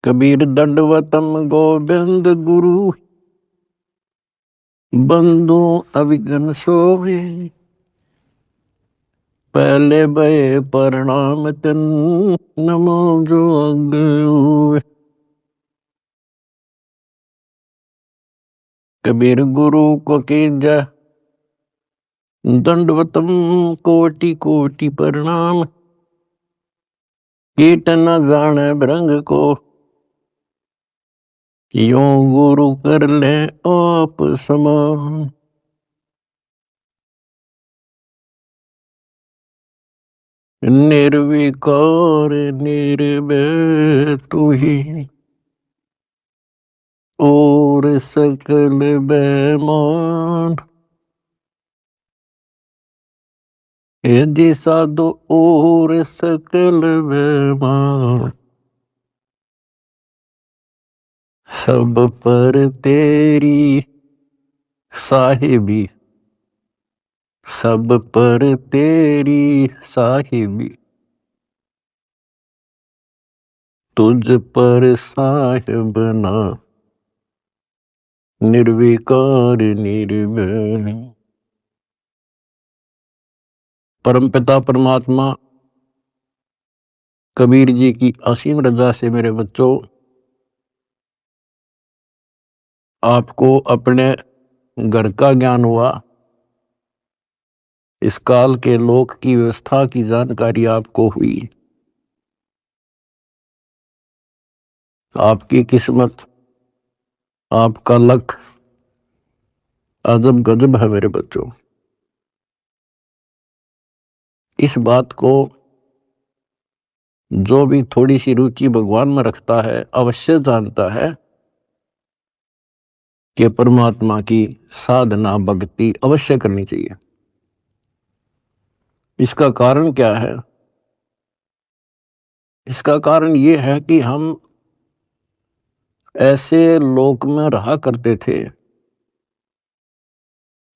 कबीर दंडवतम गोविंद गुरु बंधु अभिगन सोए। पहले भये प्रणाम तन नमो जोग। कबीर गुरु को कीजय दंडवतम कोटि कोटि प्रणाम। कीट न जाने भृंग को यो गुरु कर ले आप समान। निर्विकार निर्भय तू ही और सकल बेमान। यदि साधु और सकल बेमान। सब पर तेरी साहिबी सब पर तेरी साहिबी। तुझ पर साहिब ना निर्विकार निर्भय। परमपिता परमात्मा कबीर जी की असीम रजा से मेरे बच्चों आपको अपने घर का ज्ञान हुआ। इस काल के लोक की व्यवस्था की जानकारी आपको हुई। आपकी किस्मत आपका लक अजब गजब है मेरे बच्चों। इस बात को जो भी थोड़ी सी रुचि भगवान में रखता है अवश्य जानता है कि परमात्मा की साधना भक्ति अवश्य करनी चाहिए। इसका कारण क्या है? इसका कारण ये है कि हम ऐसे लोक में रहा करते थे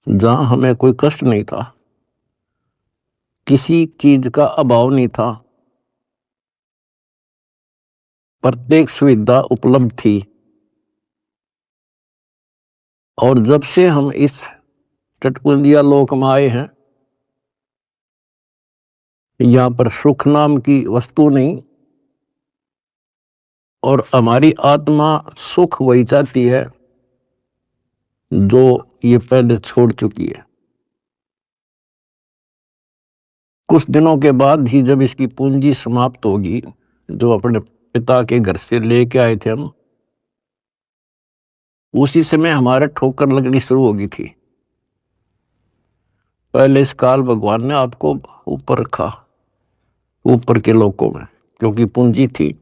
जहां हमें कोई कष्ट नहीं था, किसी चीज का अभाव नहीं था, प्रत्येक सुविधा उपलब्ध थी। और जब से हम इस चटकुंदिया लोक में आए हैं, यहां पर सुख नाम की वस्तु नहीं और हमारी आत्मा सुख वही चाहती है जो ये पहले छोड़ चुकी है। कुछ दिनों के बाद ही जब इसकी पूंजी समाप्त होगी, जो अपने पिता के घर से लेके आए थे हम, उसी समय हमारे ठोकर लगनी शुरू होगी थी। पहले इस काल भगवान ने आपको ऊपर रखा, ऊपर के लोकों में, क्योंकि पूंजी थी,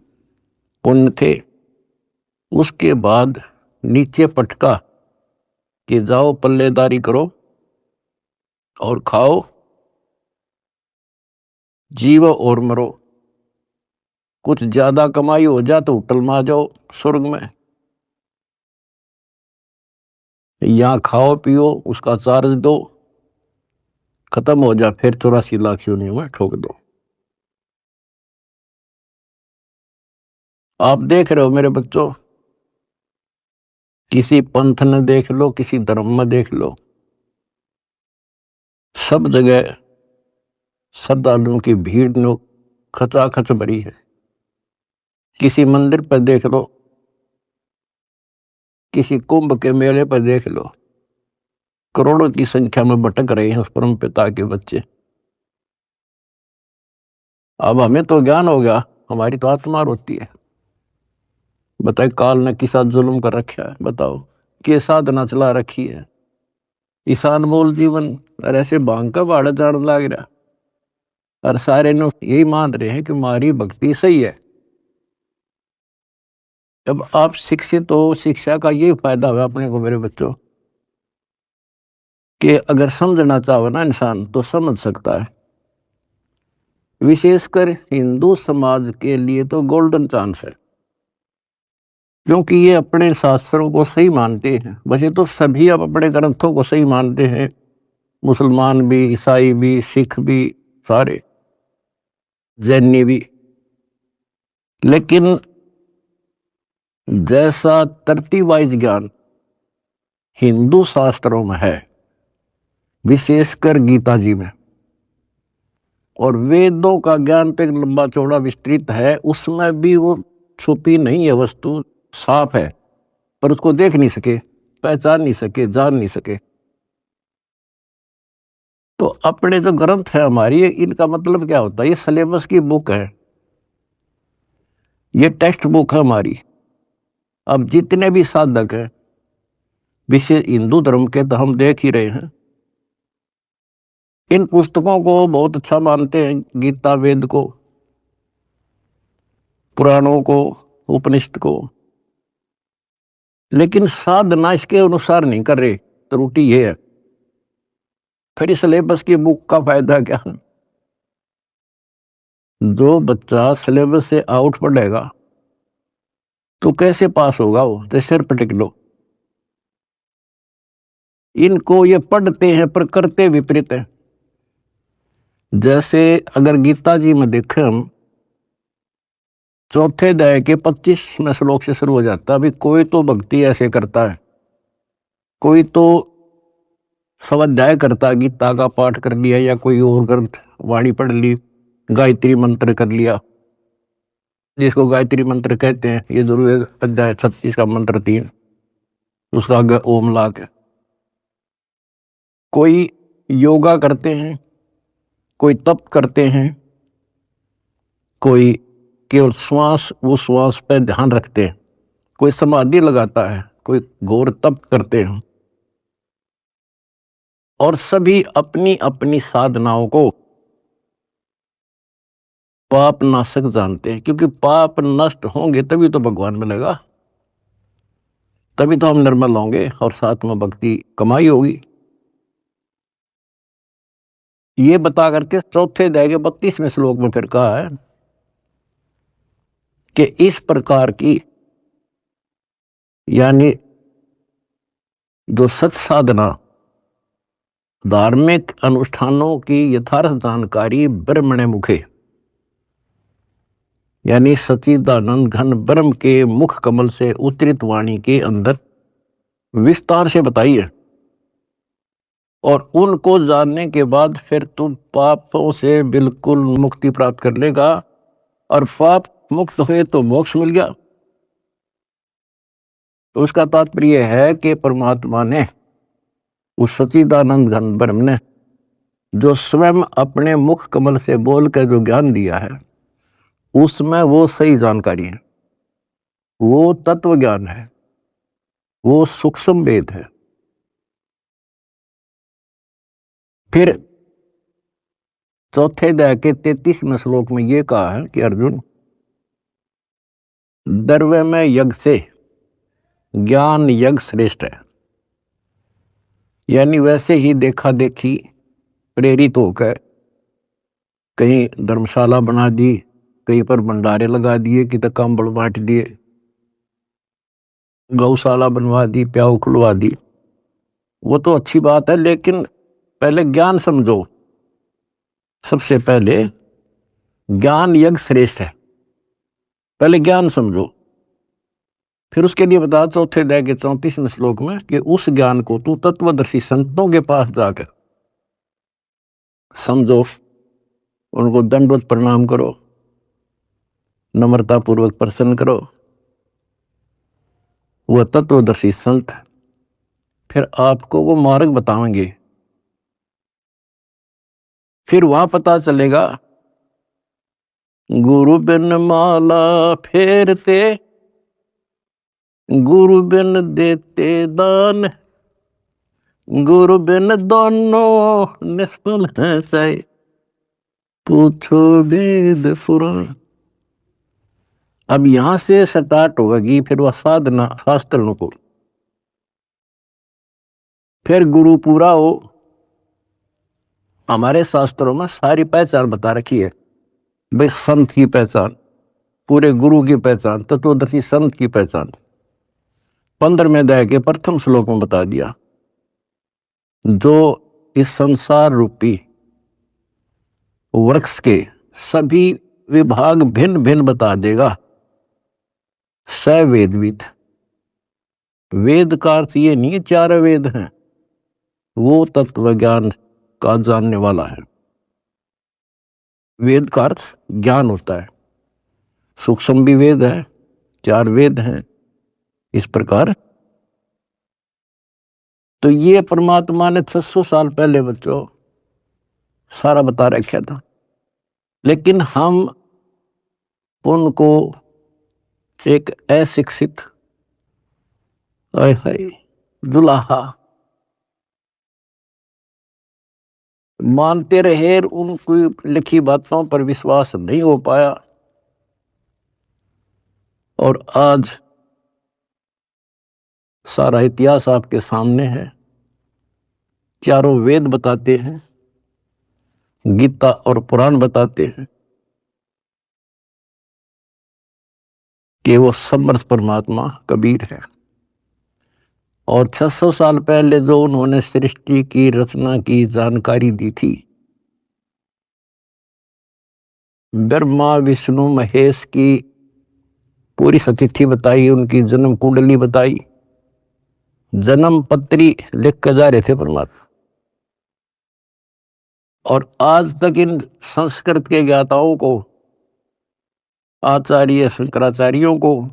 पुण्य थे। उसके बाद नीचे पटका कि जाओ पल्लेदारी करो और खाओ, जीवो और मरो। कुछ ज्यादा कमाई हो जा तो होटल में आ जाओ स्वर्ग में, यहां खाओ पियो, उसका चार्ज दो, खत्म हो जा, फिर 84 लाख योनियों में ठोक दो। आप देख रहे हो मेरे बच्चों, किसी पंथ ने देख लो, किसी धर्म में देख लो, सब जगह श्रद्धालुओं की भीड़ नो खचाखच भरी है। किसी मंदिर पर देख लो, किसी कुंभ के मेले पर देख लो, करोड़ों की संख्या में भटक रहे हैं उस परम पिता के बच्चे। अब हमें तो ज्ञान हो गया, हमारी तो आत्मा रोती है। बताए काल ने किस साथ जुल्म कर रखा है, बताओ के साधना चला रखी है। ईशान मोल जीवन और ऐसे भांग का बाड़ा जान लग रहा, और सारे नो यही मान रहे हैं कि हमारी भक्ति सही है। जब आप शिक्षित हो, शिक्षा का ये फायदा हुआ अपने को मेरे बच्चों, कि अगर समझना चाहो ना इंसान तो समझ सकता है। विशेषकर हिंदू समाज के लिए तो गोल्डन चांस है, क्योंकि ये अपने शास्त्रों को सही मानते हैं। वैसे तो सभी अब अपने ग्रंथों को सही मानते हैं, मुसलमान भी, ईसाई भी, सिख भी, सारे जैनी भी। लेकिन जैसा तरतीब वाइज ज्ञान हिंदू शास्त्रों में है, विशेषकर गीता जी में, और वेदों का ज्ञान पे लंबा चौड़ा विस्तृत है, उसमें भी वो छुपी नहीं है वस्तु, साफ है, पर उसको देख नहीं सके, पहचान नहीं सके, जान नहीं सके। तो अपने जो ग्रंथ है हमारी, इनका मतलब क्या होता है? ये सिलेबस की बुक है, ये टेक्स्ट बुक है हमारी। अब जितने भी साधक हैं विशेष हिंदू धर्म के, तो हम देख ही रहे हैं, इन पुस्तकों को बहुत अच्छा मानते हैं, गीता, वेद को, पुराणों को, उपनिषद को, लेकिन साधना इसके अनुसार नहीं कर रहे। त्रुटि ये है। फिर सिलेबस की बुक का फायदा क्या? जो बच्चा सिलेबस से आउट पढ़ेगा तो कैसे पास होगा? वो तो सिर पटक लो। इनको ये पढ़ते हैं पर करते विपरीत है। जैसे अगर गीता जी में देखें हम, चौथे अध्याय के 25वें श्लोक से शुरू हो जाता है। अभी कोई तो भक्ति ऐसे करता है, कोई तो स्वाध्याय करता, गीता का पाठ कर लिया या कोई और ग्रंथ वाणी पढ़ ली, गायत्री मंत्र कर लिया, जिसको गायत्री मंत्र कहते हैं। ये जरूर अध्याय 36 का मंत्र 3, उसका आगे ओम ला के। कोई योगा करते हैं, कोई तप करते हैं, कोई केवल श्वास, वो श्वास पे ध्यान रखते हैं, कोई समाधि लगाता है, कोई घोर तप करते हैं, और सभी अपनी अपनी साधनाओं को पाप नाशक जानते हैं, क्योंकि पाप नष्ट होंगे तभी तो भगवान मिलेगा, तभी तो हम निर्मल होंगे और साथ में भक्ति कमाई होगी। ये बता करके चौथे अध्याय के 32वें श्लोक में फिर कहा है कि इस प्रकार की, यानी जो सत साधना, धार्मिक अनुष्ठानों की यथार्थ जानकारी ब्रह्मणे मुखे, यानी सच्चिदानंद घन ब्रह्म के मुख कमल से उतरित वाणी के अंदर विस्तार से बताई है। और उनको जानने के बाद फिर तुम पापों से बिल्कुल मुक्ति प्राप्त कर लेगा, और पाप मुक्त हुए तो मोक्ष मिल गया। तो उसका तात्पर्य है कि परमात्मा ने, उस सच्चिदानंद घन ब्रह्म ने, जो स्वयं अपने मुख कमल से बोल कर जो ज्ञान दिया है, उसमें वो सही जानकारी है, वो तत्व ज्ञान है, वो सूक्ष्म वेद है। फिर चौथे अध्याय के 33वें श्लोक में ये कहा है कि अर्जुन, द्रव्य में यज्ञ से ज्ञान यज्ञ श्रेष्ठ है। यानी वैसे ही देखा देखी प्रेरित होकर कहीं धर्मशाला बना दी, कहीं पर भंडारे लगा दिए, कि तक कंबल बांट दिए, गौशाला बनवा दी, प्याऊ खुलवा दी, वो तो अच्छी बात है, लेकिन पहले ज्ञान समझो। सबसे पहले ज्ञान यज्ञ श्रेष्ठ है, पहले ज्ञान समझो। फिर उसके लिए बता चौथे अध्याय के 34वें श्लोक में कि उस ज्ञान को तू तत्वदर्शी संतों के पास जाकर समझो, उनको दंडवत प्रणाम करो, नम्रता पूर्वक प्रसन्न करो, वह तत्वदर्शी संत फिर आपको वो मार्ग बताएंगे। फिर वहां पता चलेगा, गुरु बिन माला फेरते, गुरु बिन देते दान, गुरु बिन दोनों निष्फल है सही, पूछो वेद पुराण। अब यहां से स्टार्ट होगी फिर वह साधना शास्त्रों को। फिर गुरु पूरा हो, हमारे शास्त्रों में सारी पहचान बता रखी है भाई, संत की पहचान, पूरे गुरु की पहचान, तत्वदर्शी संत की पहचान 15वें अध्याय के प्रथम श्लोक में बता दिया। जो इस संसार रूपी वृक्ष के सभी विभाग भिन्न भिन्न बता देगा, स वेदविद। वेद का अर्थ ये नहीं है चार वेद हैं, वो तत्व ज्ञान का जानने वाला है। वेद का अर्थ ज्ञान होता है। सूक्ष्म भी वेद है, चार वेद हैं इस प्रकार। तो ये परमात्मा ने 600 साल पहले बच्चों सारा बता रखा था, लेकिन हम उनको एक अशिक्षित दुल्हा मानते रहे, उनकी लिखी बातों पर विश्वास नहीं हो पाया। और आज सारा इतिहास आपके सामने है। चारों वेद बताते हैं, गीता और पुराण बताते हैं कि वो समर्थ परमात्मा कबीर है। और 600 साल पहले जो उन्होंने सृष्टि की रचना की जानकारी दी थी, ब्रह्मा विष्णु महेश की पूरी सतिथि बताई, उनकी जन्म कुंडली बताई, जन्म पत्री लिख कर जा रहे थे परमात्मा। और आज तक इन संस्कृत के ज्ञाताओं को, आचार्य शंकराचार्यों को,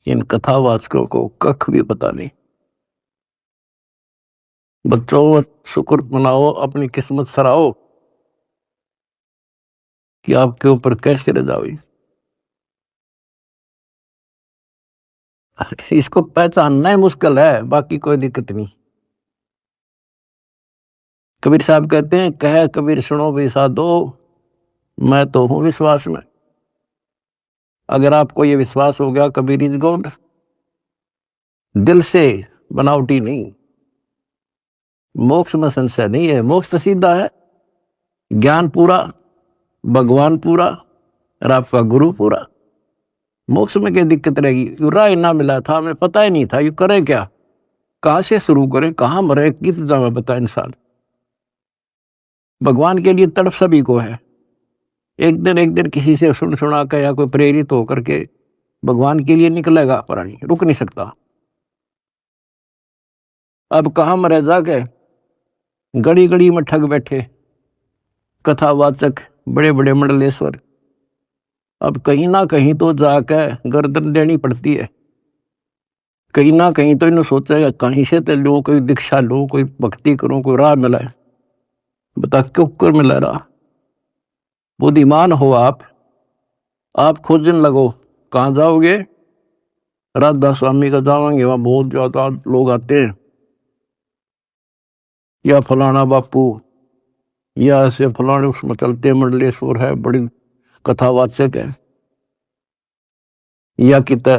इन कथावाचकों को कख भी पता नहीं। बच्चों शुक्र मनाओ, अपनी किस्मत सराओ कि आपके ऊपर कैसे रजा हुई। इसको पहचानना ही मुश्किल है, बाकी कोई दिक्कत नहीं। कबीर साहब कहते हैं, कह कबीर सुनो भी साधो, मैं तो हूं विश्वास में। अगर आपको ये विश्वास हो गया कबीर इज गॉड, दिल से, बनावटी नहीं, मोक्ष में संशय नहीं है। मोक्ष तो सीधा है, ज्ञान पूरा, भगवान पूरा और आपका गुरु पूरा। मोक्ष में क्या दिक्कत रहेगी? यू राह ना मिला था, हमें पता ही नहीं था यू करे क्या, कहां से शुरू करें, कहां मरे, कित जावे बता इंसान। भगवान के लिए तड़प सभी को है। एक दिन किसी से सुन सुना कर या कोई प्रेरित होकर के भगवान के लिए निकलेगा, प्राणी रुक नहीं सकता। अब कहां मरे जाके, गड़ी गड़ी में ठग बैठे कथावाचक, बड़े बड़े मंडलेश्वर। अब कहीं ना कहीं तो जाकर गर्दन देनी पड़ती है। कहीं ना कहीं तो इन्होंने सोचा कहीं से तो लो, कोई दीक्षा लो, कोई भक्ति करो, कोई राह मिला है। बता क्यों कर मिला रहा? बुद्धिमान हो आप खोजने लगो। कहाँ जाओगे? राधा स्वामी का जाओगे, वहां बहुत ज्यादा लोग आते हैं, या फलाना बापू, या ऐसे फलाने उसमें चलते मंडलेश्वर है, बड़ी कथावाचक है, या कित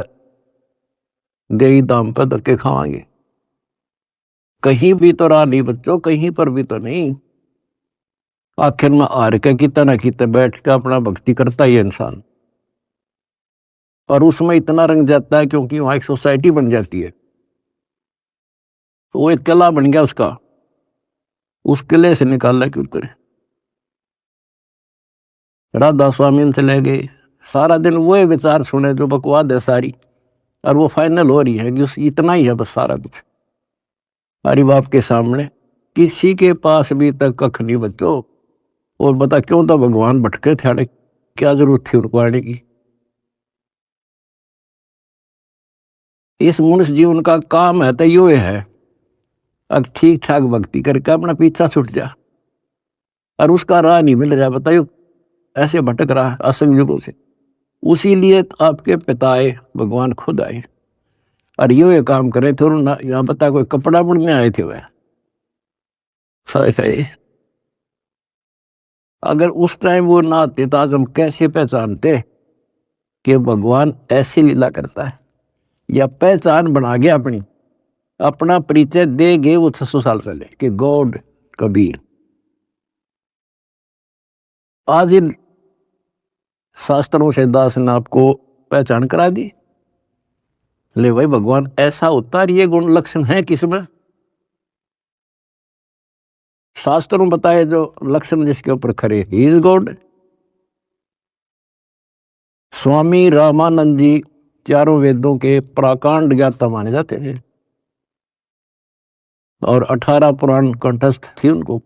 देही दाम पर धक्के खावांगे। कहीं भी तो राह नहीं बच्चों, कहीं पर भी तो नहीं। आखिर में हार के कितना ना कितना बैठ के अपना भक्ति करता ही इंसान, और उसमें इतना रंग जाता है क्योंकि वहां एक सोसाइटी बन जाती है। तो वो एक किला बन गया उसका, उस किले से निकालना क्यों करे। राधा स्वामी से ले गए, सारा दिन वो विचार सुने जो बकवाद है सारी, और वो फाइनल हो रही है कि उस इतना ही है बस सारा कुछ हरि बाप के सामने। किसी के पास भी तक कख नहीं बच्चों। और बता क्यों तो भगवान भटके थे, क्या जरूरत थी उनको आने की। इस मनुष्य जीवन का काम है तो यो है, अब ठीक ठाक भक्ति करके अपना पीछा छूट जा, और उसका राह नहीं मिल रहा, बताइयो ऐसे भटक रहा असंग युगों से। उसी लिए तो आपके पिता आए, भगवान खुद आए, और ये काम करे थे। ना यहाँ बता कोई कपड़ा बुनने आए थे वह, सही। अगर उस टाइम वो ना आते तो आज हम कैसे पहचानते कि भगवान ऐसी लीला करता है, या पहचान बना गया अपनी, अपना परिचय दे गए वो 600 साल पहले कि गॉड कबीर। आज इन शास्त्रों से दास ने आपको पहचान करा दी। ले भाई भगवान ऐसा होता है, ये गुण लक्षण है किसमें? शास्त्रों बताए जो लक्षण जिसके ऊपर खरे, he is God. Swami Ramanand जी चारों वेदों के प्राकांड ज्ञाता माने जाते थे और 18 पुराण कंठस्थ थी उनको।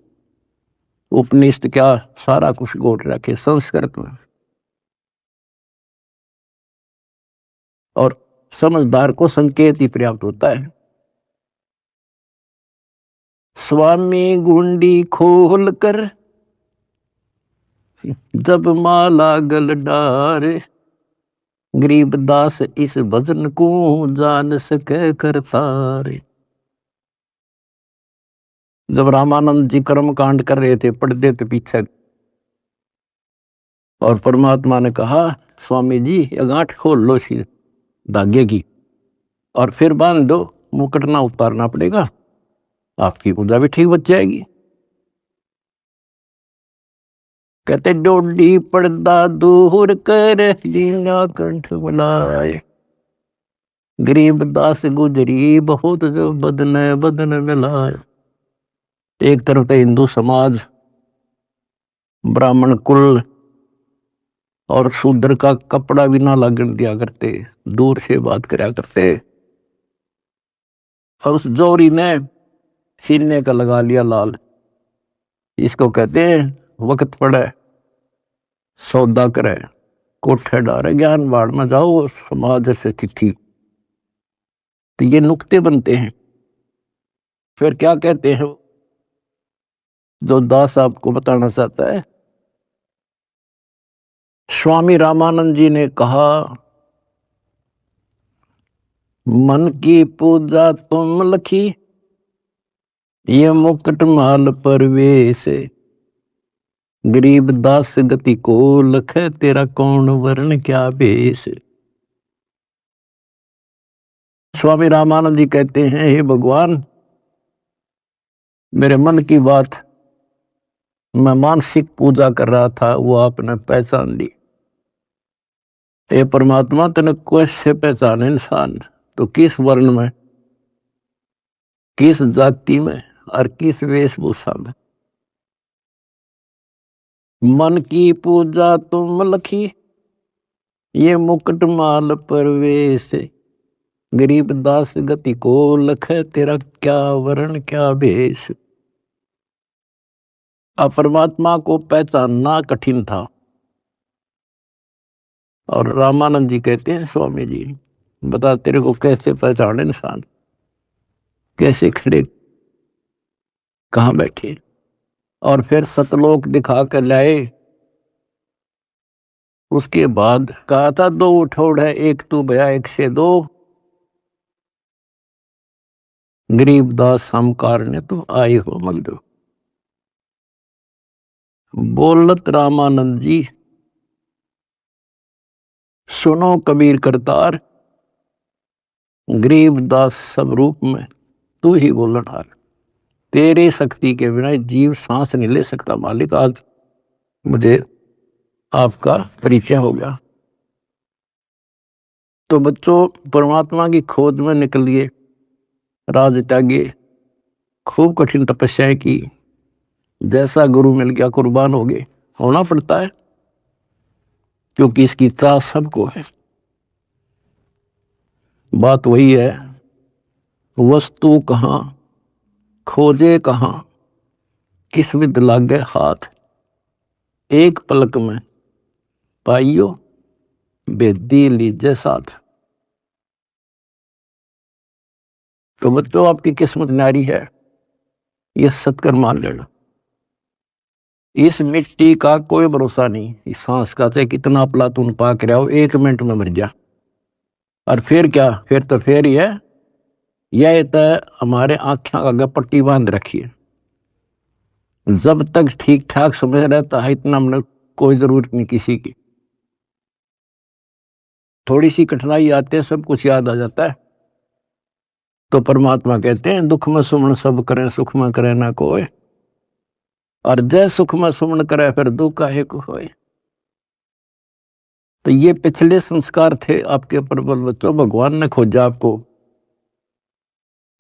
उपनिषद क्या सारा कुछ गोट रखे संस्कृत में। और समझदार को संकेत ही पर्याप्त होता है। स्वामी गुंडी खोल कर जब माला गल डारे, गरीब दास इस भजन को जान सके करतारे। जब रामानंद जी कर्म कांड कर रहे थे, पढ़ते थे पीछे, और परमात्मा ने कहा स्वामी जी ये गांठ खोल लो सी धागे की और फिर बांध दो, मुकुट ना उतारना पड़ेगा, आपकी पूजा भी ठीक बच जाएगी। कहते डोडी पर्दा दूर कर लीला कंठ बुलाए, गरीब दास गुजरी बहुत जो बदन बदन मिलाए। एक तरफ तो हिंदू समाज, ब्राह्मण कुल और शूद्र का कपड़ा भी ना लगन दिया करते, दूर से बात करा करते। और उस जोरी ने सीने का लगा लिया लाल। इसको कहते हैं वक्त पड़े सौदा करे, कोठे डारे ज्ञान बाढ़ में जाओ समाज से चिट्ठी। तो ये नुक्ते बनते हैं। फिर क्या कहते हैं जो दास आपको बताना चाहता है। स्वामी रामानंद जी ने कहा मन की पूजा तुम लखी, ये मुकुट माल परवेश, गरीब दास गति को लख, तेरा कौन वर्ण क्या भेष। स्वामी रामानंद जी कहते हैं हे भगवान, मेरे मन की बात मैं मानसिक पूजा कर रहा था, वो आपने पहचान ली। हे परमात्मा तेने कैसे पहचाने इंसान, तो किस वर्ण में, किस जाति में और किस वेशभूषा में। मन की पूजा तुम लखी, ये मुकुट माल परवेश, गरीब दास गति को लख, तेरा क्या वर्ण क्या भेष। अब परमात्मा को पहचानना कठिन था। और रामानंद जी कहते हैं स्वामी जी बता तेरे को कैसे पहचाने इंसान, कैसे खड़े कहाँ बैठे। और फिर सतलोक दिखा कर लाए। उसके बाद कहा था दो उठोड़ है एक तू भया एक से दो, गरीब दास हम कारने तो आए हो मगदो। बोलत रामानंद जी सुनो कबीर करतार, गरीब दास सब रूप में तू ही बोलनहार। तेरे शक्ति के बिना जीव सांस नहीं ले सकता मालिक। आज मुझे आपका परिचय हो गया। तो बच्चों परमात्मा की खोज में निकलिए, राज त्यागे, खूब कठिन तपस्याएं की, जैसा गुरु मिल गया कुर्बान हो गए। होना पड़ता है क्योंकि इसकी चाह सबको है। बात वही है, वस्तु कहाँ खोजे कहाँ, किस विद लागे हाथ, एक पलक में पाइयो बेदी लीजे साथ। तो बच्चों आपकी किस्मत न्यारी है, ये सत्कर मान लेना। इस मिट्टी का कोई भरोसा नहीं, इस सांस का चाहे कितना प्लातून पाक रहा हो, 1 मिनट में मर जा। और फिर क्या, फिर तो फिर ही है, यह तो हमारे आंखें आगे पट्टी बांध रखी है। जब तक ठीक ठाक समझ रहता है इतना हमने कोई जरूरत नहीं किसी की। थोड़ी सी कठिनाई आती है सब कुछ याद आ जाता है। तो परमात्मा कहते हैं दुख में सुमन सब करें, सुख में करे ना कोई, और जय सुख में सुमन करे फिर दुख काहे को होए। तो ये पिछले संस्कार थे आपके प्रबल बच्चों। भगवान ने खोजा आपको,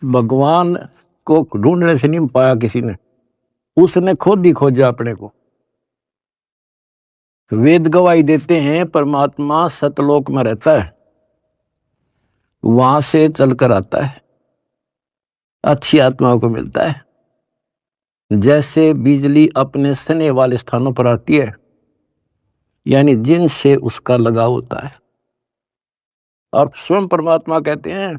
भगवान को ढूंढने से नहीं पाया किसी ने, उसने खुद ही खोजा अपने को। वेद गवाही देते हैं परमात्मा सतलोक में रहता है, वहां से चलकर आता है, अच्छी आत्माओं को मिलता है। जैसे बिजली अपने सने वाले स्थानों पर आती है, यानी जिनसे उसका लगाव होता है। और स्वयं परमात्मा कहते हैं,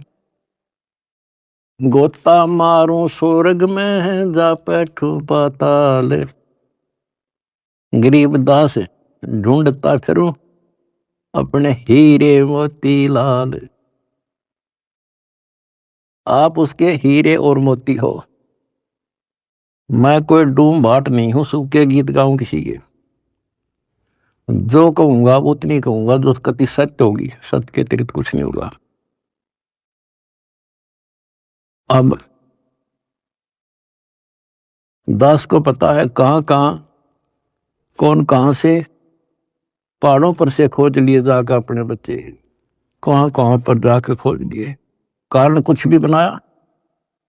गोता मारूं स्वर्ग में जा बैठूं पाताल, गरीबदास ढूंढता फिरूं अपने हीरे मोती लाल। आप उसके हीरे और मोती हो। मैं कोई डूम भाट नहीं हूं, सूखे गीत गाऊं किसी के। जो कहूंगा वो उतनी कहूंगा जो कति सत्य होगी, सत्य के अतिरिक्त कुछ नहीं होगा। अब दास को पता है कहां कहां कौन कहां से पहाड़ों पर से खोज लिए जाकर अपने बच्चे, कहां कहां पर जाकर खोज लिए। कारण कुछ भी बनाया,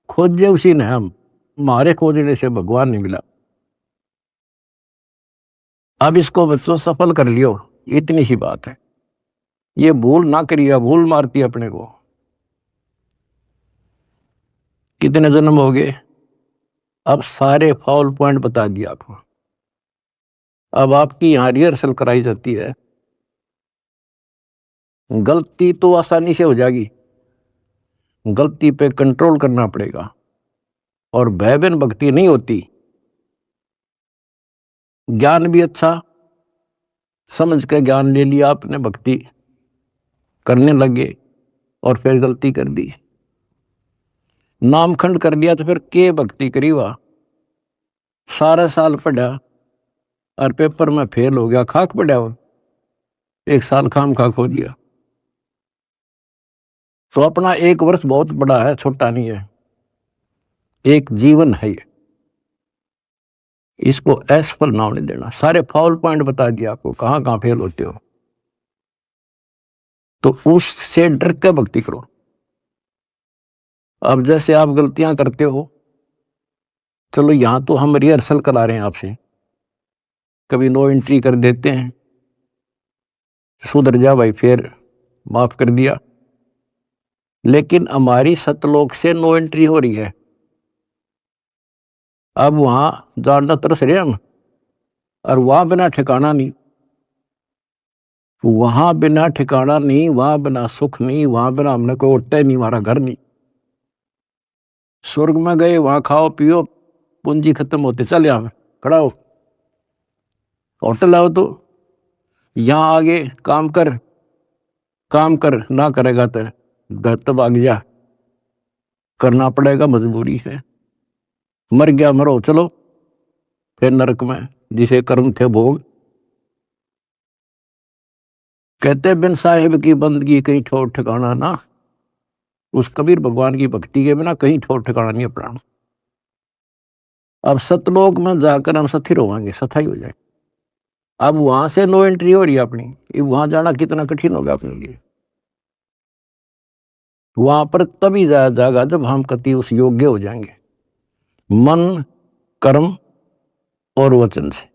खोजे उसी ने। हम हमारे खोजने से भगवान नहीं मिला। अब इसको बच्चों सफल कर लियो, इतनी सी बात है। ये भूल ना करिए, भूल मारती है अपने को। कितने जन्म हो गए, अब सारे फाउल पॉइंट बता दिया आपको। अब आपकी यहां रिहर्सल कराई जाती है। गलती तो आसानी से हो जाएगी, गलती पे कंट्रोल करना पड़ेगा। और भयबीन भक्ति नहीं होती। ज्ञान भी अच्छा समझ के ज्ञान ले लिया आपने, भक्ति करने लगे और फिर गलती कर दी, नामखंड कर लिया, तो फिर के भक्ति करी। हुआ सारा साल पढ़ा और पेपर में फेल हो गया, खाक पड़ा हो, एक साल खाम खा खो दिया। तो अपना एक वर्ष बहुत बड़ा है, छोटा नहीं है, एक जीवन है ये। इसको असफल नाम नहीं देना। सारे फाउल पॉइंट बता दिया आपको, कहां कहां फेल होते हो। तो उससे डर के भक्ति करो। अब जैसे आप गलतियां करते हो, चलो यहां तो हम रिहर्सल करा रहे हैं आपसे, कभी नो एंट्री कर देते हैं, सुधर जा भाई, फिर माफ कर दिया। लेकिन हमारी सतलोक से नो एंट्री हो रही है। अब वहां जानना तरस रहे हम, और वहां बिना ठिकाना नहीं, वहां बिना ठिकाना नहीं, वहां बिना सुख नहीं, वहां बिना हमने कोई उठता ही नहीं, हमारा घर नहीं। स्वर्ग में गए, वहां खाओ पियो, पूंजी खत्म होते चल यहाँ खड़ा हो, होटल आओ तो यहाँ आगे काम कर, काम कर ना करेगा तो घर तब आग जा, करना पड़ेगा, मजबूरी है। मर गया मरो, चलो फिर नरक में जिसे कर्म थे भोग। कहते बिन साहिब की बंदगी कहीं ठोर ठिकाना ना। उस कबीर भगवान की भक्ति के बिना कहीं ठोर ठिकाना नहीं अपना। अब सतलोक में जाकर हम स्थिर होंगे, सथाई हो जाए। अब वहां से नो एंट्री हो रही है अपनी, वहां जाना कितना कठिन होगा अपने लिए। वहां पर तभी जाया जाएगा जब हम कति उस योग्य हो जाएंगे, मन कर्म और वचन से।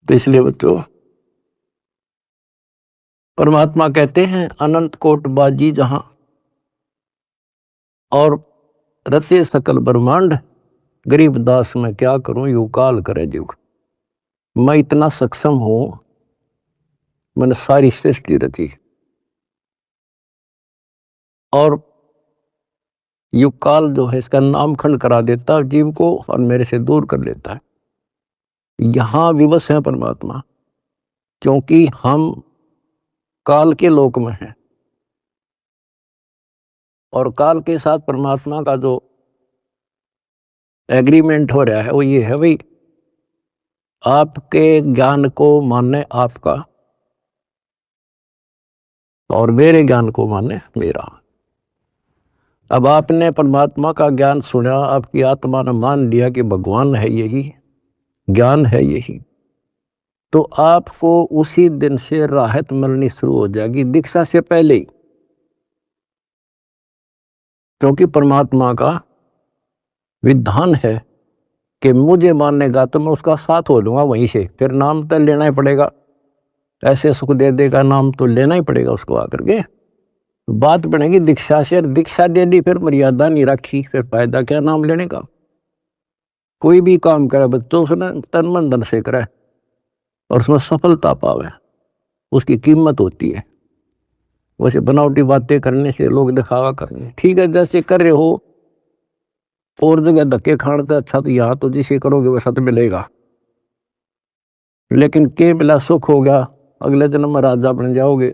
तो इसलिए बच्चों, परमात्मा कहते हैं अनंत कोट बाजी जहां और रचे सकल ब्रह्मांड, गरीब दास मैं क्या करूं यू काल करे जुग। मैं इतना सक्षम हूं, मैंने सारी सृष्टि रची और यु काल जो है इसका नामखंड करा देता है जीव को और मेरे से दूर कर लेता है। यहां विवश है परमात्मा, क्योंकि हम काल के लोक में हैं। और काल के साथ परमात्मा का जो एग्रीमेंट हो रहा है वो ये है, भाई आपके ज्ञान को माने आपका और मेरे ज्ञान को माने मेरा। अब आपने परमात्मा का ज्ञान सुना, आपकी आत्मा ने मान लिया कि भगवान है यही, ज्ञान है यही, तो आपको उसी दिन से राहत मिलनी शुरू हो जाएगी, दीक्षा से पहले ही। क्योंकि परमात्मा का विधान है कि मुझे मानेगा तो मैं उसका साथ हो लूंगा वहीं से, फिर नाम तो लेना ही पड़ेगा। ऐसे सुख दे देगा, नाम तो लेना ही पड़ेगा उसको आकर के। बात बनेगी दीक्षा से, दीक्षा दे दी फिर मर्यादा नहीं रखी, फिर फायदा क्या नाम लेने का। कोई भी काम करे बच्चों उसने तन मन धन से करे और उसमें सफलता पावे, उसकी कीमत होती है। वैसे बनावटी बातें करने से, लोग दिखावा करने, ठीक है जैसे कर रहे हो और जगह धक्के खाने से अच्छा तो यहाँ तो जिसे करोगे वैसा तो मिलेगा। लेकिन के मिला सुख हो गया, अगले जन्म में राजा बन जाओगे,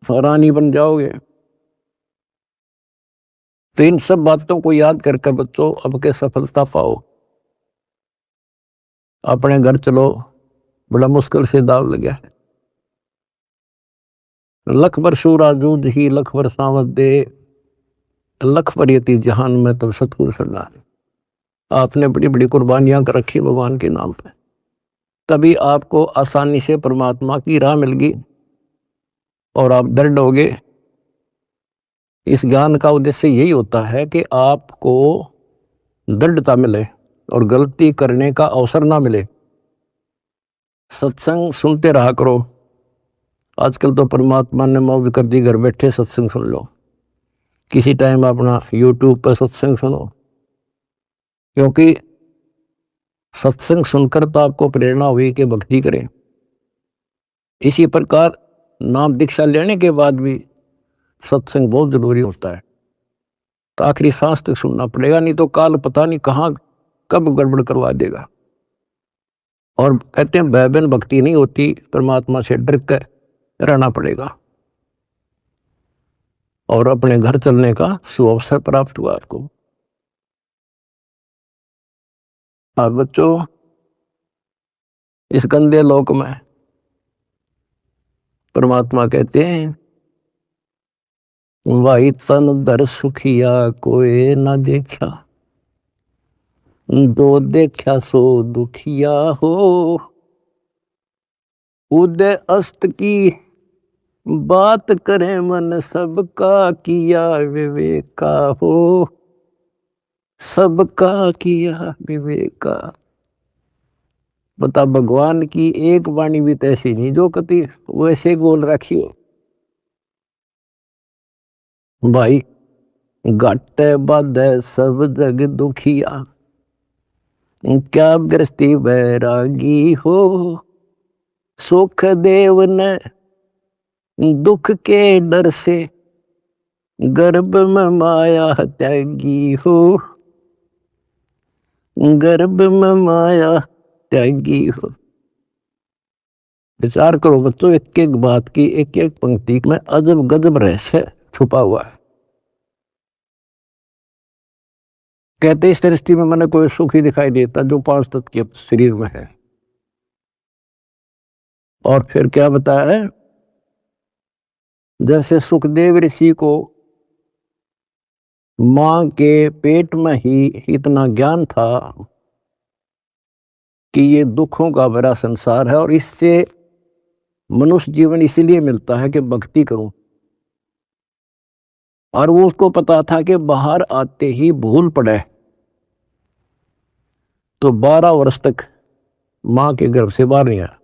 रानी बन जाओगे। तो इन सब बातों को याद करके बच्चों अब के सफलता पाओ। अपने घर चलो, बड़ा मुश्किल से दाव लगा है। लख बर सूरा जूझ ही लख बर सावत दे, लख बर यति जहान में तब सतगुरु सरदार। आपने बड़ी बड़ी कुर्बानियां कर रखी भगवान के नाम पे, तभी आपको आसानी से परमात्मा की राह मिल गई और आप दृढ़ हो गए। इस ज्ञान का उद्देश्य यही होता है कि आपको दृढ़ता मिले और गलती करने का अवसर ना मिले। सत्संग सुनते रहा करो। आजकल तो परमात्मा ने मौज कर दी, घर बैठे सत्संग सुन लो, किसी टाइम अपना यूट्यूब पर सत्संग सुनो, क्योंकि सत्संग सुनकर तो आपको प्रेरणा हुई कि भक्ति करें। इसी प्रकार नाम दीक्षा लेने के बाद भी सत्संग बहुत जरूरी होता है। तो आखिरी सांस तक सुनना पड़ेगा, नहीं तो काल पता नहीं कहाँ कब गड़बड़ करवा देगा। और कहते हैं भय बिन भक्ति नहीं होती, परमात्मा से डर कर रहना पड़ेगा और अपने घर चलने का सुअवसर प्राप्त हुआ आपको। अब बच्चों इस गंदे लोक में परमात्मा कहते हैं वाई तन दर सुखिया कोई ना देखा, दो देखा सो दुखिया हो, उदय अस्त की बात करे मन सबका किया विवेका हो, सबका किया विवेका। बता भगवान की एक वाणी भी तो ऐसी नहीं जो कति वैसे बोल रखी हो। भाई घट बाधे सब जग दुखिया, क्या गृहस्थी बैरागी हो, सुख देव ने दुख के डर से गर्भ में माया त्यागी हो, गर्भ में माया त्यागी हो। विचार करो बच्चों, एक एक बात की, एक एक पंक्ति में अजब गजब रहस्य छुपा हुआ है। कहते इस दृष्टि में मैंने कोई सुख ही दिखाई देता जो 5 तत्व के शरीर में है। और फिर क्या बताया है, जैसे सुखदेव ऋषि को मां के पेट में ही इतना ज्ञान था कि ये दुखों का भरा संसार है और इससे मनुष्य जीवन इसलिए मिलता है कि भक्ति करूं। और वो उसको पता था कि बाहर आते ही भूल पड़े तो 12 वर्ष तक मां के गर्भ से बाहर नहीं आया।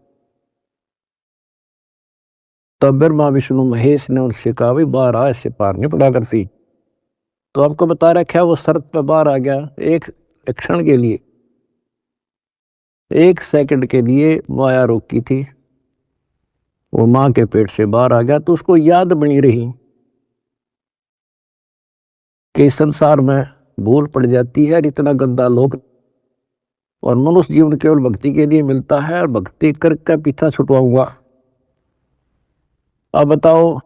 तब ब्रह्मा विष्णु महेश ने उनसे कहा भाई बाहर आ, इससे पार नहीं पड़ा करती। तो आपको बता रखा है वो शर्त पे बाहर आ गया, एक क्षण के लिए, 1 सेकंड के लिए माया रोकी थी, वो मां के पेट से बाहर आ गया। तो उसको याद बनी रही कि संसार में भूल पड़ जाती है, इतना गंदा लोक और मनुष्य जीवन केवल भक्ति के लिए मिलता है और भक्ति करके पीछा छुटवाऊंगा। अब बताओ,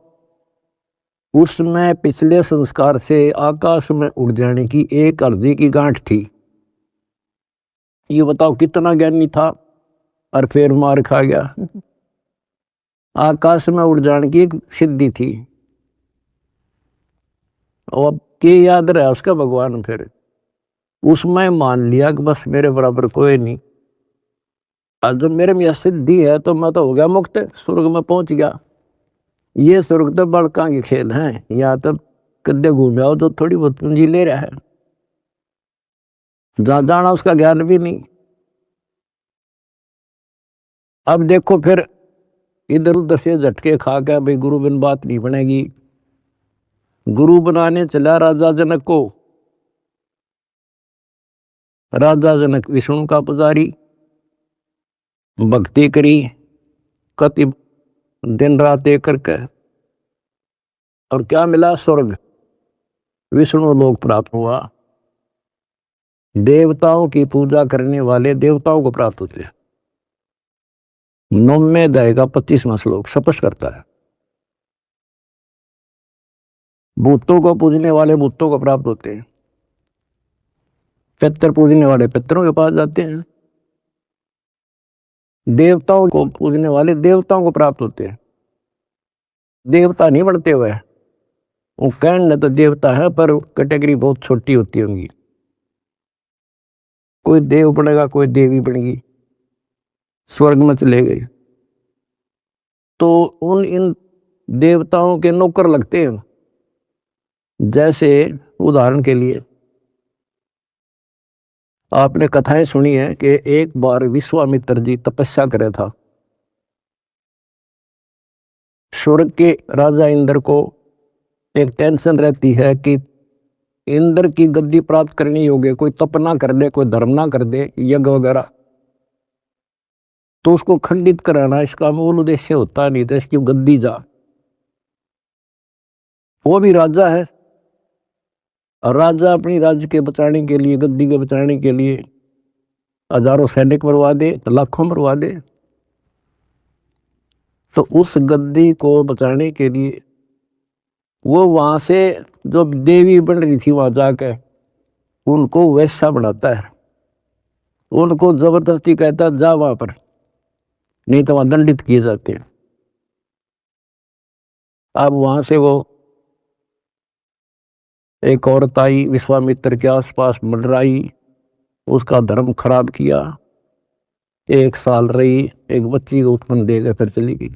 उसमें पिछले संस्कार से आकाश में उड़ जाने की एक अर्जी की गांठ थी। ये बताओ कितना ज्ञानी था और फिर मार खा गया। आकाश में उड़ जाने की एक सिद्धि थी और अब के याद रहा उसका भगवान। फिर उसमें मान लिया कि बस मेरे बराबर कोई नहीं, और जब मेरे में यह सिद्धि है तो मैं तो हो गया मुक्त, स्वर्ग में पहुंच गया। ये स्वर्ग तो बड़का के खेल हैं, यहाँ तो कद्दे घूम आओ तो थोड़ी बहुत पूंजी ले रहा है, जहां जाना उसका ज्ञान भी नहीं। अब देखो फिर इधर उधर से झटके खा के भाई गुरु बिन बात नहीं बनेगी, गुरु बनाने चला राजा जनक को। राजा जनक विष्णु का पुजारी, भक्ति करी कति दिन रात एक करके, और क्या मिला? स्वर्ग, विष्णु लोक प्राप्त हुआ। देवताओं की पूजा करने वाले देवताओं को प्राप्त होते हैं। 9वें अध्याय का 25वां श्लोक स्पष्ट करता है। भूतों को पूजने वाले भूतों को प्राप्त होते हैं, पितर पूजने वाले पितरों के पास जाते हैं, देवताओं को पूजने वाले देवताओं को प्राप्त होते हैं। देवता नहीं बनते हुए, वो कहने तो देवता है पर कैटेगरी बहुत छोटी होती है उनकी। कोई देव बनेगा, कोई देवी बनेगी, स्वर्ग में चले गए, तो उन इन देवताओं के नौकर लगते हैं। जैसे उदाहरण के लिए आपने कथाएं सुनी है कि एक बार विश्वामित्र जी तपस्या करे था। स्वर्ग के राजा इंद्र को एक टेंशन रहती है कि इंद्र की गद्दी प्राप्त करनी होगी, कोई तप ना कर दे, कोई धर्म ना कर दे, यज्ञ वगैरह, तो उसको खंडित कराना इसका मूल उद्देश्य होता नहीं था, इसकी गद्दी जा। वो भी राजा है, और राजा अपनी राज्य के बचाने के लिए, गद्दी के बचाने के लिए हजारों सैनिक मरवा दे, लाखों मरवा दे। तो उस गद्दी को बचाने के लिए वो वहां से जो देवी बन रही थी वहां जाकर उनको वैसा बनाता है, उनको जबरदस्ती कहता है जा वहां पर, नहीं तो वहां दंडित किए जाते हैं। अब वहां से वो एक औरत आई, विश्वामित्र के आसपास मंडराई, उसका धर्म खराब किया, 1 साल रही, एक बच्ची को उत्पन्न देकर फिर चली गई।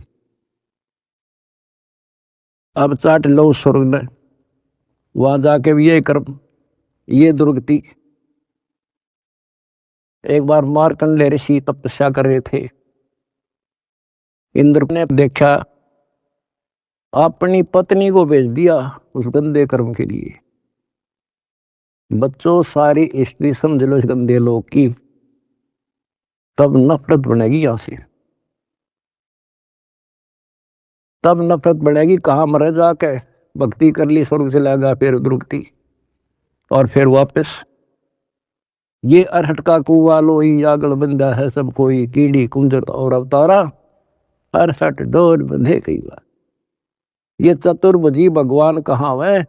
अब चाट लो स्वर्ग में, वहां जाके भी ये कर्म, ये दुर्गति। एक बार मार्कंडेय ऋषि तपस्या कर रहे थे, इंद्र ने देखा, अपनी पत्नी को भेज दिया उस गंदे कर्म के लिए। बच्चों, सारी स्त्री समझ लो इस गंदे लोग की, तब नफरत बनेगी यहां से, तब नफरत बढ़ेगी। कहां मरे जाके, भक्ति कर ली स्वर्ग से लगा, फिर दुर्गति, और फिर वापस ये अरहट का कुआ लोई आगल बंदा है सब कोई, कीड़ी कुंजर और अवतारा, अरहट डोर बंधे कई बार। ये चतुर्भुजी भगवान कहाँ है?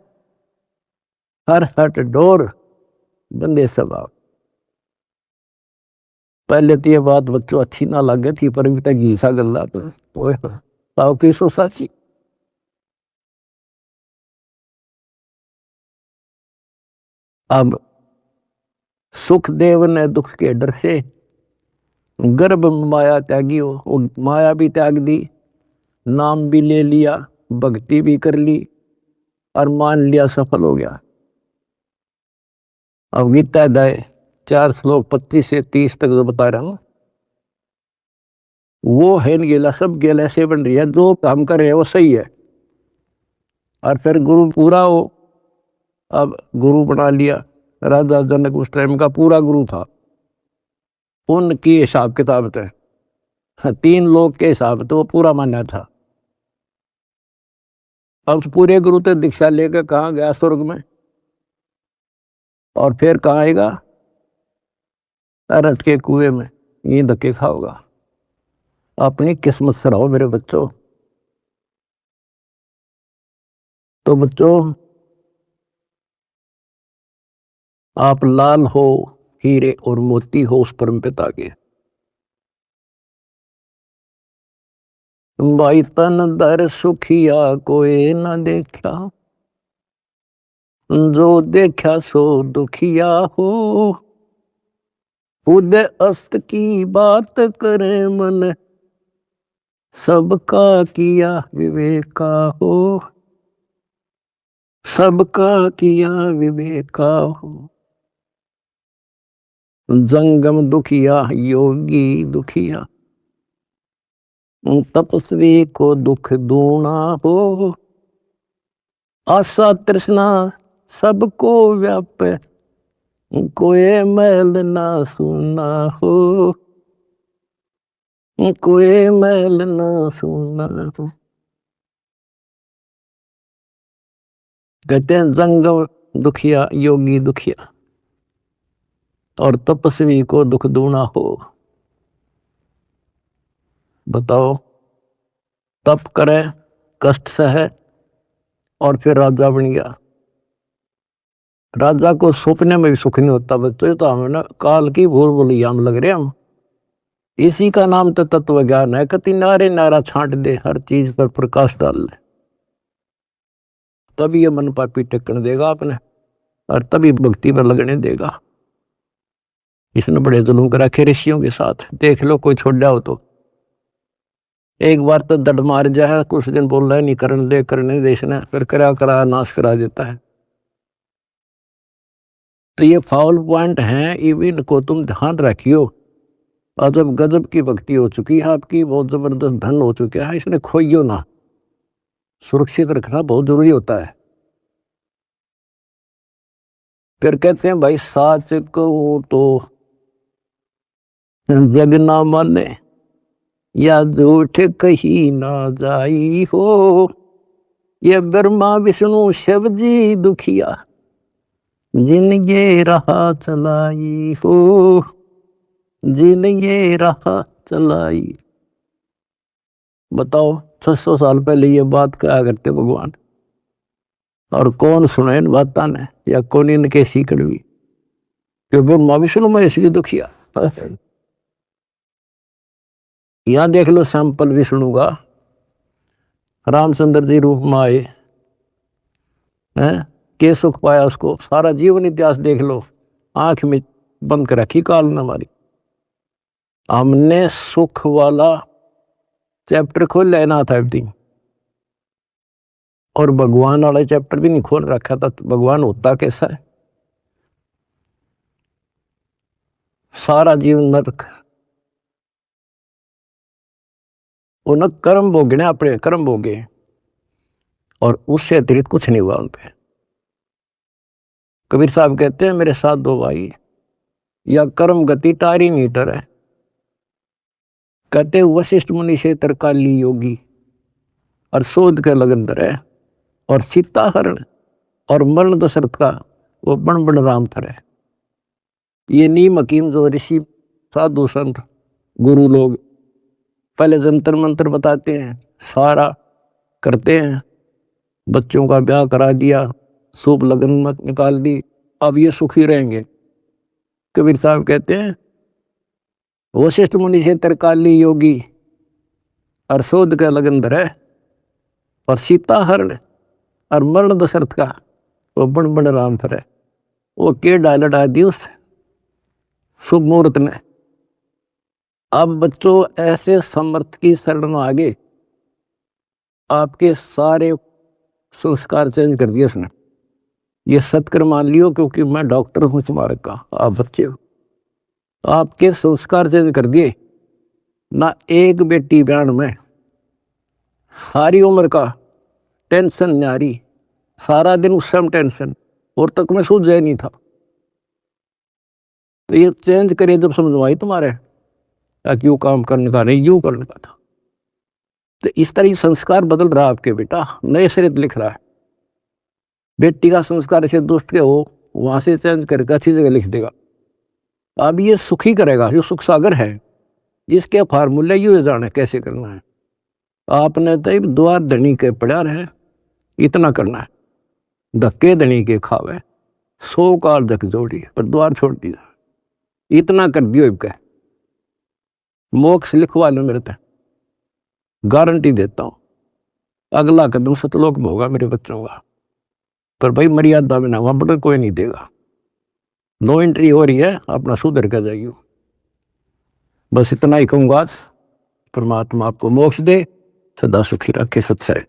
अरहट डोर बंदे सब आप। पहले तो ये बात बच्चों अच्छी ना लगे थी, पर भी तक घीसा गल्ला तो किसो साची। अब सुखदेव ने दुख के डर से गर्भ में माया त्यागी हो, वो माया भी त्याग दी, नाम भी ले लिया, भक्ति भी कर ली, और मान लिया सफल हो गया। अब गीता अध्याय 4 श्लोक 25 से 30 तक जो बता रहा हूं, वो है गेला, सब गेला ऐसे बन रही है, जो काम कर रहे हैं वो सही है, और फिर गुरु पूरा हो। अब गुरु बना लिया, राजा जनक उस टाइम का पूरा गुरु था, उनकी हिसाब किताब थे, 3 लोग के हिसाब तो वो पूरा माना था। अब पूरे गुरु तो दीक्षा लेकर कहाँ गया? स्वर्ग में, और फिर कहाँ आएगा? अरहट के कुएं में, ये धक्के खाओगा। अपनी किस्मत से रहो मेरे बच्चों। तो बच्चों, आप लाल हो, हीरे और मोती हो उस परम पिता के। भाई तन दर सुखिया कोई न देखा, जो देखा सो दुखिया हो, उदय अस्त की बात करे मन, सबका किया विवेका हो, सबका किया विवेका हो। जंगम दुखिया योगी दुखिया, तपस्वी को दुख दूना हो, आशा तृष्णा सबको व्यापे, कोई मैल ना सुना हो, कोई मैल ना सुना हो। कहते हैं जंगम दुखिया योगी दुखिया, और तपस्वी को दुख दूना हो। बताओ, तप करे, कष्ट सहे, और फिर राजा बन गया। राजा को सपने में भी सुख नहीं होता। बच्चों, तो हमें ना काल की भूल भुलैया में लग रहे हम। इसी का नाम तो तत्व ज्ञान है। कति नारे नारा छांट दे, हर चीज पर प्रकाश डाल ले, तभी ये मन पापी टेकन देगा आपने, और तभी भक्ति पर लगने देगा। इसने बड़े जुल्म कर रखे ऋषियों के साथ। देख लो, कोई छोड़ जाओ तो एक बार तो दड मार जाए, कुछ दिन बोल रहा है नहीं करने दे, करने देश ने, फिर करा नाश करा देता है। तो ये फाउल पॉइंट हैं, इनको तुम ध्यान रखियो। अजब गजब की भक्ति हो चुकी है आपकी, बहुत जबरदस्त धन हो चुका है, इसने खोइयो ना। सुरक्षित रखना बहुत जरूरी होता है। फिर कहते हैं भाई, साच को तो जग ना माने, या झूठ कही ना जाई हो। ये ब्रह्मा विष्णु शिव जी दुखिया, जिन ये राह चलाई हो, जिन ये राह चलाई। बताओ, 600 साल पहले ये बात कहा करते भगवान, और कौन सुने इन बातों ने, या कौन इनके सीकड़ भी, कि ब्रह्मा विष्णु में इसलिए दुखिया। यहां देख लो सैंपल विष्णु का, रामचंद्र जी रूप में आए हैं, के सुख पाया उसको। सारा जीवन इतिहास देख लो, आंख में बंद कर रखी काल ने हमारी। हमने सुख वाला चैप्टर खोल लेना था एवरीथिंग, और भगवान वाला चैप्टर भी नहीं खोल रखा था। तो भगवान होता कैसा है? सारा जीवन नरक, उन कर्म भोगने, अपने कर्म भोगे, और उससे अतिरिक्त कुछ नहीं हुआ उन पे। कबीर साहब कहते हैं, मेरे साथ दो भाई, या कर्म गति टारी मीटर है। कहते वशिष्ठ मुनि से तरकाली योगी, और शोध के लगन धरे, और सीता हरण, और मरण दशरथ का वो बण बण राम थरे। ये नीम हकीम जो ऋषि साधु संत गुरु लोग पहले जंतर मंत्र बताते हैं, सारा करते हैं, बच्चों का ब्याह करा दिया, शुभ लगन मत निकाल दी, अब ये सुखी रहेंगे। कबीर साहब कहते हैं, वशिष्ठ मुनि से तरकाली योगी, और शोध का लगन धरे, और सीता हरण, और मरण दशरथ का वो बण बण राम थरे। वो के डायलट आ दी उस शुभ मुहूर्त ने। अब बच्चों, ऐसे समर्थ की शरण में आगे आपके सारे संस्कार चेंज कर दिए उसने। ये सत्कर मान लियो, क्योंकि मैं डॉक्टर हूं तुम्हारे का, आप बच्चे हो। आपके संस्कार चेंज कर दिए ना। एक बेटी बयान में सारी उम्र का टेंशन न्यारी, सारा दिन उस समय टेंशन, और तक में सूझ जाए नहीं था। तो ये चेंज करे जब समझवाई तुम्हारे, ताकि वो काम करने का नहीं, यूं करने का था। तो इस तरह संस्कार बदल रहा आपके बेटा, नए सिरे लिख रहा है। बेटी का संस्कार ऐसे दुष्ट के हो, वहां से चेंज करके अच्छी जगह लिख देगा। अब ये सुखी करेगा, जो सुख सागर है, इसके फार्मूले यू जाने कैसे करना है। आपने तो द्वार धनी के पड़ा रहे, इतना करना है। धक्के धनी के खावे, 100 काल धक जोड़ी, पर द्वार छोड़ दिया। इतना कर दियो इनका, मोक्ष लिखवा लो मेरे, गारंटी देता हूं। अगला कदम सतलोक में होगा मेरे बच्चों का, पर भाई मर्यादा में ना, वहां बड़ा कोई नहीं देगा। नो एंट्री हो रही है, अपना सुधर कर जाइयो। बस इतना ही कहूंगा आज। परमात्मा आपको मोक्ष दे, सदा सुखी रखे, सत्संग।